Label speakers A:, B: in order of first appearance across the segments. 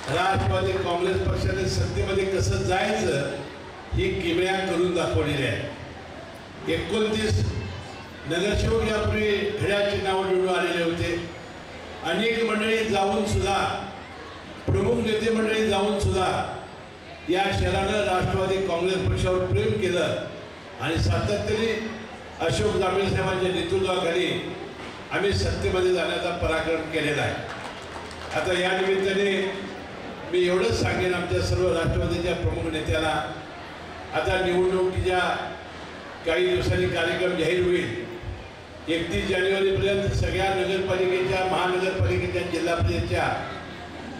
A: राष्ट्रवादी काँग्रेस पक्षाने सत्तेमध्ये कसं जायचं ही किमया करून दाखवलेली आहे। 29 नगरसेवक यापूर्वी घड्याळ चिन्हावर निवडून आलेले होते। अनेक मंडळी जाऊन सुद्धा, प्रमुख नेते मंडळी जाऊन सुद्धा या शहरानं राष्ट्रवादी काँग्रेस पक्षावर प्रेम केलं आणि सातत्याने अशोक दानवे साहेबांच्या नेतृत्वाखाली आम्ही सत्तेमध्ये जाण्याचा पराक्रम केलेला आहे। आता या निमित्ताने मी एवढंच सांगेन आमच्या सर्व राष्ट्रवादीच्या प्रमुख नेत्यांना, आता निवडणुकीच्या काही दिवसांनी कार्यक्रम जाहीर होईल। 31 जानेवारीपर्यंत सगळ्या नगरपालिकेच्या, महानगरपालिकेच्या, जिल्हा परिषदेच्या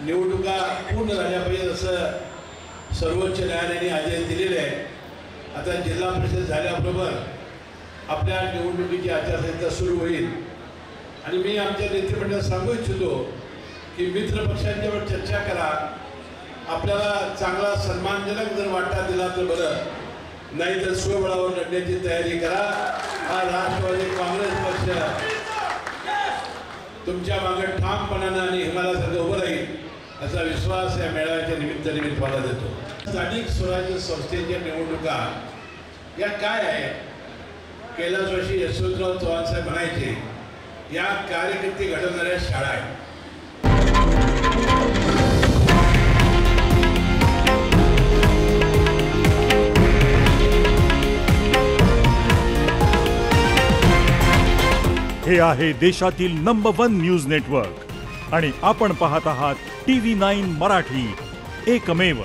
A: निवडणुका पूर्ण झाल्या पाहिजेत असं सर्वोच्च न्यायालयाने आदेश दिलेले आहे। आता जिल्हा परिषद झाल्याबरोबर आपल्या निवडणुकीची आचारसंहिता सुरू होईल आणि मी आमच्या नेतृमंडळाला सांगू इच्छितो की मित्र पक्षांच्यावर चर्चा करा। आपल्याला चांगला सन्मानजनक जर वाटा दिला तर बरं, नाही तर स्वबळावर लढण्याची तयारी करा। हा राष्ट्रवादी काँग्रेस पक्ष तुमच्या मागे ठामपणानं आणि हिमालयासारखं उभं राहील असा विश्वास या मेळाव्याच्या निमित्ताने मी तुम्हाला देतो। स्थानिक स्वराज्य संस्थेच्या निवडणुका या काय आहे? कैलासवासी यशवंतराव चव्हाण साहेब म्हणायचे, या कार्यकर्ते घडवणाऱ्या शाळा आहेत।
B: हे आहे देशातील नंबर 1 न्यूज नेटवर्क आणि आपण पाहत आहात TV9 मराठी, एकमेव।